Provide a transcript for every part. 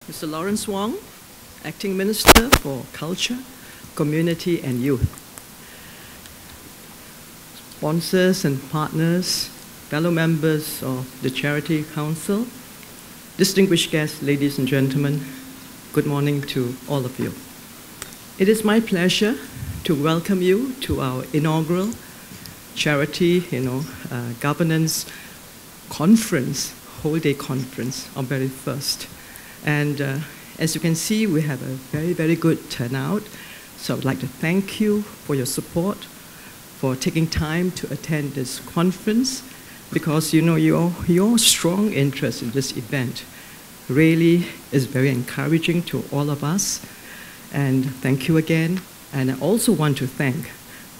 Mr. Lawrence Wong, Acting Minister for Culture, Community and Youth. Sponsors and partners, fellow members of the Charity Council, distinguished guests, ladies and gentlemen, good morning to all of you. It is my pleasure to welcome you to our inaugural Charity Governance Conference, whole-day conference on very first. And as you can see, we have a very, very good turnout. So I would like to thank you for your support, for taking time to attend this conference, because your strong interest in this event really is very encouraging to all of us. And thank you again. And I also want to thank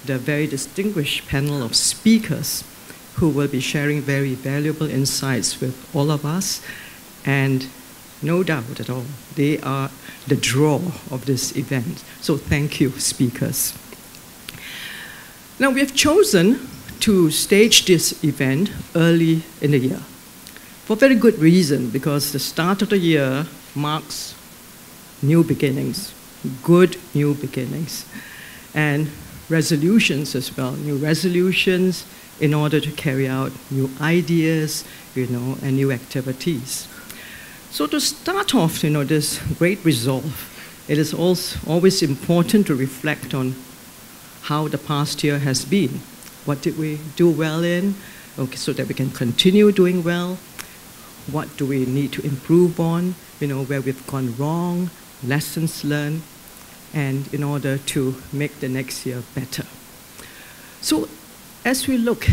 the very distinguished panel of speakers who will be sharing very valuable insights with all of us. And no doubt at all, they are the draw of this event. So thank you, speakers. Now, we have chosen to stage this event early in the year for very good reason, because the start of the year marks new beginnings, good new beginnings, and resolutions as well, new resolutions in order to carry out new ideas, and new activities. So to start off, this great resolve, it is also always important to reflect on how the past year has been. What did we do well in, so that we can continue doing well? What do we need to improve on, where we've gone wrong, lessons learned, and in order to make the next year better. So as we look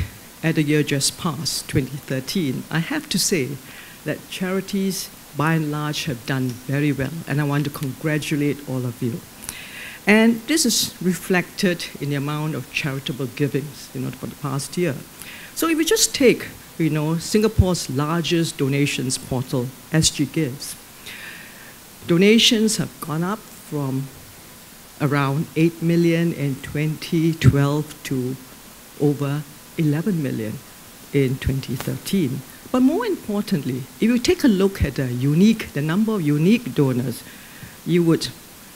at the year just past, 2013, I have to say that charities by and large have done very well, and I want to congratulate all of you. And this is reflected in the amount of charitable givings, for the past year. So if we just take, Singapore's largest donations portal, SG Gives, donations have gone up from around 8 million in 2012 to over 11 million in 2013. But more importantly, if you take a look at the number of unique donors, you would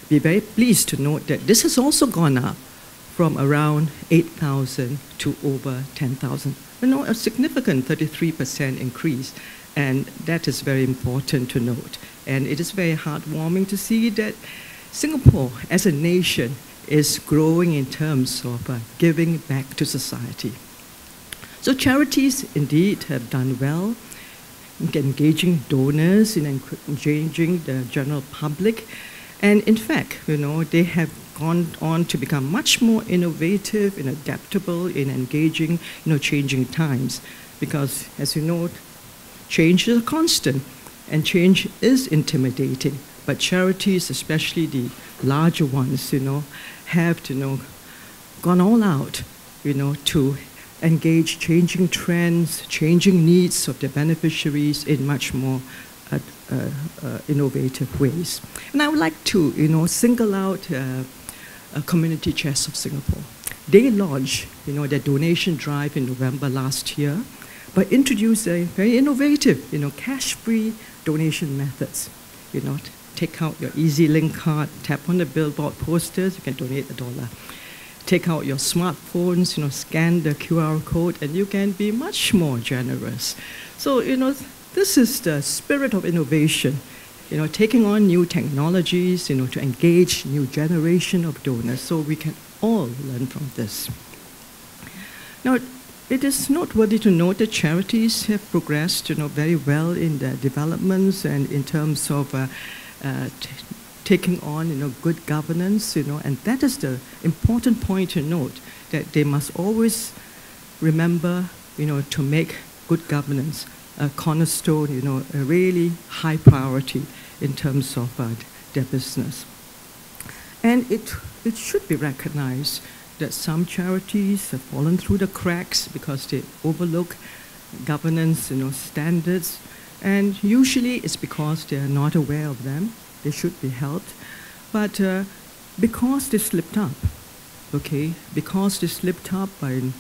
be very pleased to note that this has also gone up from around 8,000 to over 10,000. A significant 33% increase, and that is very important to note. And it is very heartwarming to see that Singapore as a nation is growing in terms of giving back to society. So charities indeed have done well in engaging donors, in engaging the general public. And in fact, they have gone on to become much more innovative and adaptable in engaging, changing times. Because as you know, change is a constant and change is intimidating. But charities, especially the larger ones, have gone all out, to engage changing trends, changing needs of the beneficiaries in much more innovative ways. And I would like to, single out Community Chest of Singapore. They launched, their donation drive in November last year, but introduced a very innovative, cash-free donation methods. Take out your EasyLink card, tap on the billboard posters, you can donate $1. Take out your smartphones, scan the QR code, and you can be much more generous. So, this is the spirit of innovation, taking on new technologies, to engage new generation of donors, so we can all learn from this. Now, it is noteworthy to note that charities have progressed, very well in their developments and in terms of taking on, good governance, and that is the important point to note, that they must always remember, to make good governance a cornerstone, a really high priority in terms of their business. And it should be recognized that some charities have fallen through the cracks because they overlook governance, standards, and usually it's because they are not aware of them. They should be helped, but because they slipped up, because they slipped up in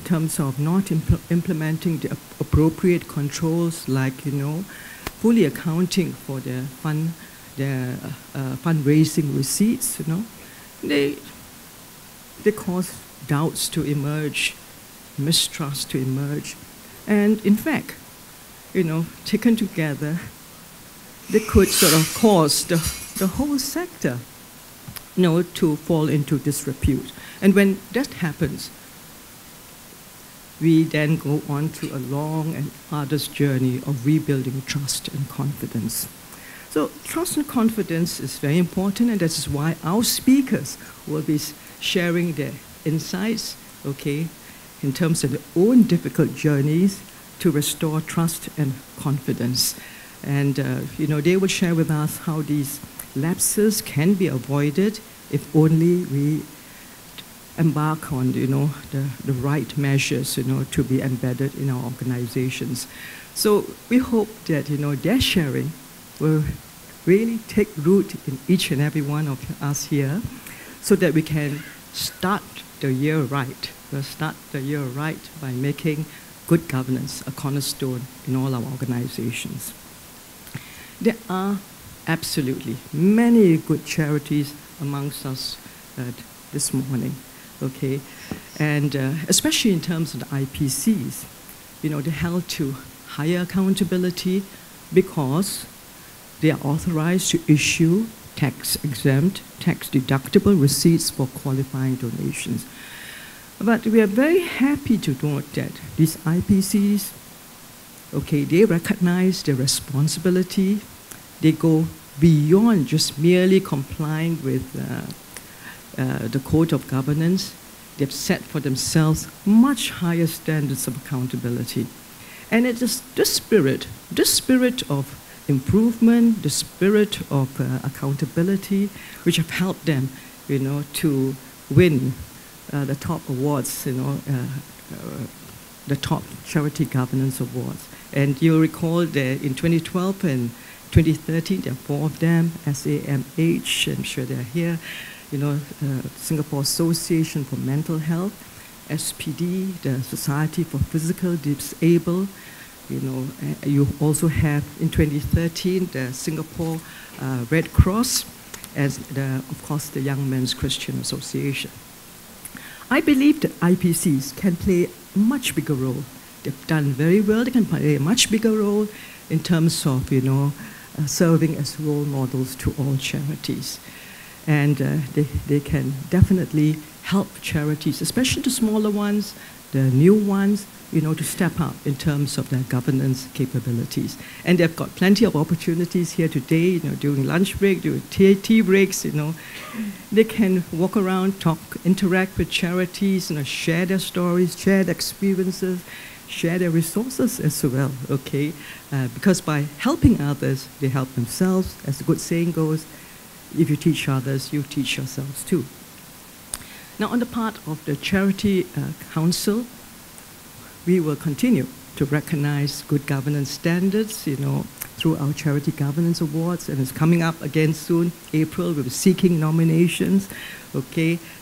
terms of not implementing the appropriate controls, like fully accounting for their fund their fundraising receipts, they cause doubts to emerge, mistrust to emerge. And in fact, taken together, they could sort of cause the whole sector, to fall into disrepute. And when that happens, we then go on to a long and arduous journey of rebuilding trust and confidence. So trust and confidence is very important, and that is why our speakers will be sharing their insights, in terms of their own difficult journeys to restore trust and confidence. And, they will share with us how these lapses can be avoided if only we embark on, the right measures, to be embedded in our organizations. So we hope that, their sharing will really take root in each and every one of us here so that we can start the year right. We'll start the year right by making good governance a cornerstone in all our organizations. There are absolutely many good charities amongst us this morning, and especially in terms of the IPCs, they're held to higher accountability because they are authorized to issue tax-exempt, tax-deductible receipts for qualifying donations. But we are very happy to note that these IPCs, they recognize their responsibility. They go beyond just merely complying with the code of governance. They've set for themselves much higher standards of accountability. And it is this spirit of improvement, the spirit of accountability, which have helped them, to win the top awards, the top charity governance awards. And you'll recall that in 2012 and 2013, there are 4 of them, SAMH, I'm sure they're here, Singapore Association for Mental Health, SPD, the Society for Physical Disabled. You also have in 2013 the Singapore Red Cross, as of course the Young Men's Christian Association. I believe that IPCs can play a much bigger role. They've done very well. They can play a much bigger role in terms of serving as role models to all charities. And they can definitely help charities, especially the smaller ones, the new ones, to step up in terms of their governance capabilities. And they've got plenty of opportunities here today, during lunch break, during tea breaks, They can walk around, talk, interact with charities, share their stories, share their experiences, share their resources as well, because by helping others, they help themselves. As the good saying goes, if you teach others, you teach yourselves too. Now, on the part of the Charity Council, we will continue to recognize good governance standards, through our Charity Governance Awards, and it's coming up again soon, April, we'll be seeking nominations,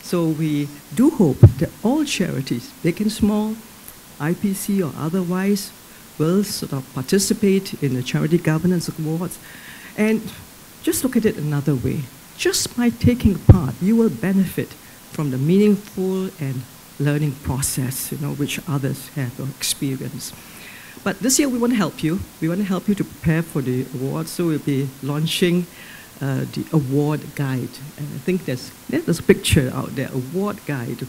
So we do hope that all charities, big and small, IPC or otherwise, will sort of participate in the Charity Governance Awards. And just look at it another way. Just by taking part, you will benefit from the meaningful and learning process, which others have experienced. But this year we want to help you. We want to help you to prepare for the awards. So we'll be launching the award guide. And I think there's a picture out there, award guide,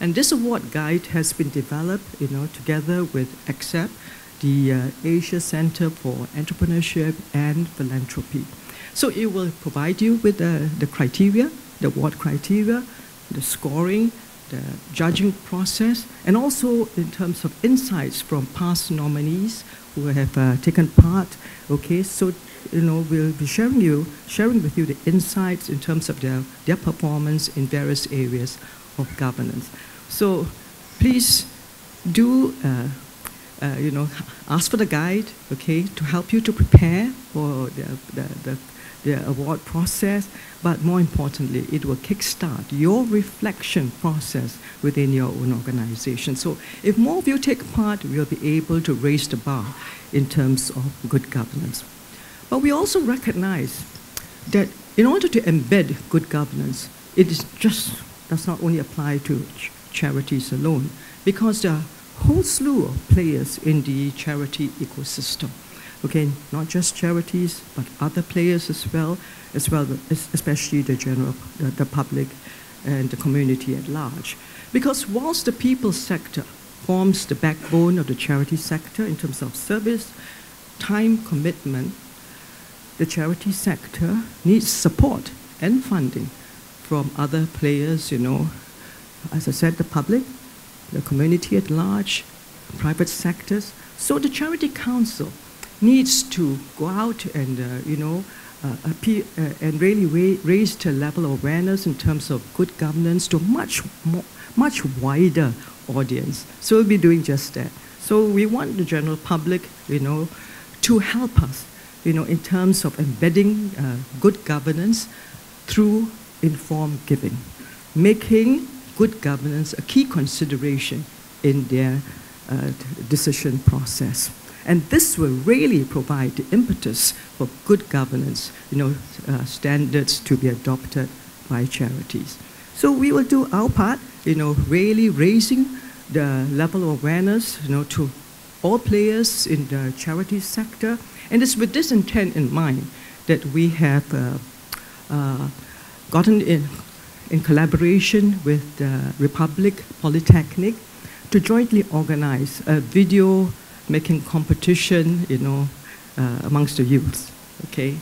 And this award guide has been developed, together with ACCEPT, the Asia Center for Entrepreneurship and Philanthropy. So it will provide you with the criteria, the award criteria, the scoring, the judging process, and also in terms of insights from past nominees who have taken part. So we'll be sharing with you the insights in terms of their performance in various areas of governance. So please do ask for the guide, to help you to prepare for the award process, but more importantly, it will kickstart your reflection process within your own organization. So if more of you take part, we'll be able to raise the bar in terms of good governance. But we also recognize that in order to embed good governance, it does not only apply to charities alone, because there are a whole slew of players in the charity ecosystem. Okay, not just charities, but other players as well, especially the public and the community at large. Because whilst the people sector forms the backbone of the charity sector in terms of service, time commitment, the charity sector needs support and funding from other players, as I said, the public, the community at large, private sectors. So the Charity Council needs to go out and, and really raise the level of awareness in terms of good governance to a much wider audience. So we'll be doing just that. So we want the general public, to help us, in terms of embedding good governance through informed giving, making good governance a key consideration in their decision process. And this will really provide the impetus for good governance, standards to be adopted by charities. So we will do our part, really raising the level of awareness, to all players in the charity sector. And it's with this intent in mind that we have gotten in collaboration with the Republic Polytechnic to jointly organize a video making competition, amongst the youth, okay,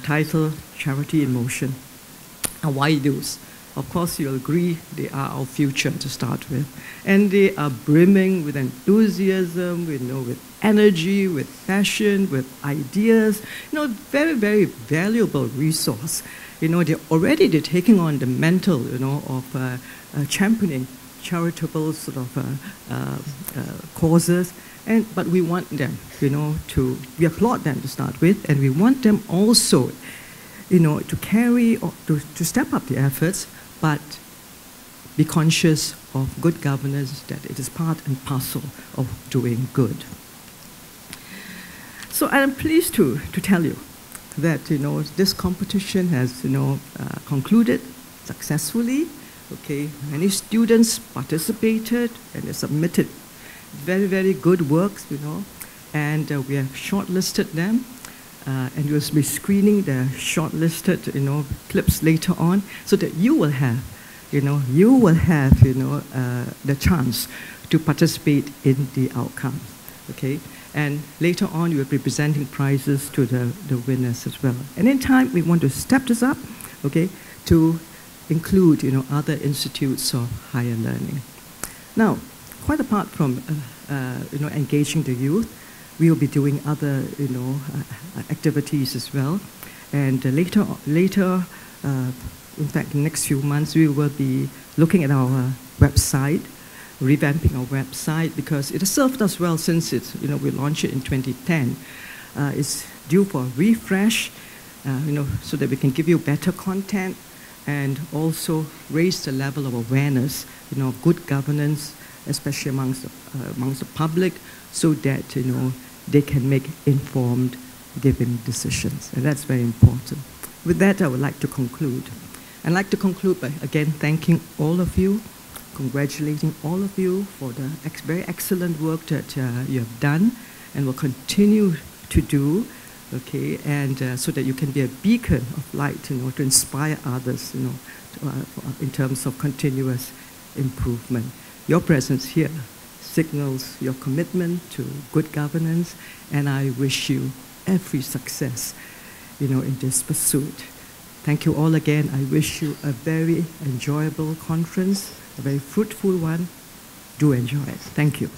titled Charity in Motion. And why those? Of course, you'll agree they are our future to start with. And they are brimming with enthusiasm, with energy, with passion, with ideas, very, very valuable resource. They're taking on the mantle, of championing charitable sort of causes. But we want them, we applaud them to start with, and we want them also, to carry, or to step up the efforts, but be conscious of good governance, that it is part and parcel of doing good. So I am pleased to tell you that, this competition has, concluded successfully. Okay, many students participated and they submitted very, very good works, and we have shortlisted them, and we'll be screening the shortlisted, clips later on, so that you will have, the chance to participate in the outcome, okay? And later on, we'll be presenting prizes to the winners as well. And in time, we want to step this up, okay, to include, other institutes of higher learning. Now, quite apart from engaging the youth, we will be doing other activities as well. And later, in fact, in the next few months, we will be looking at our website, revamping our website, because it has served us well since we launched it in 2010. It's due for a refresh, so that we can give you better content and also raise the level of awareness, of good governance, especially amongst the public, so that they can make informed giving decisions, and that's very important. With that, I would like to conclude. I'd like to conclude by again thanking all of you, congratulating all of you for the very excellent work that you have done and will continue to do, okay, and so that you can be a beacon of light, to inspire others, in terms of continuous improvement. Your presence here signals your commitment to good governance, and I wish you every success, in this pursuit. Thank you all again. I wish you a very enjoyable conference, a very fruitful one. Do enjoy it. Thank you.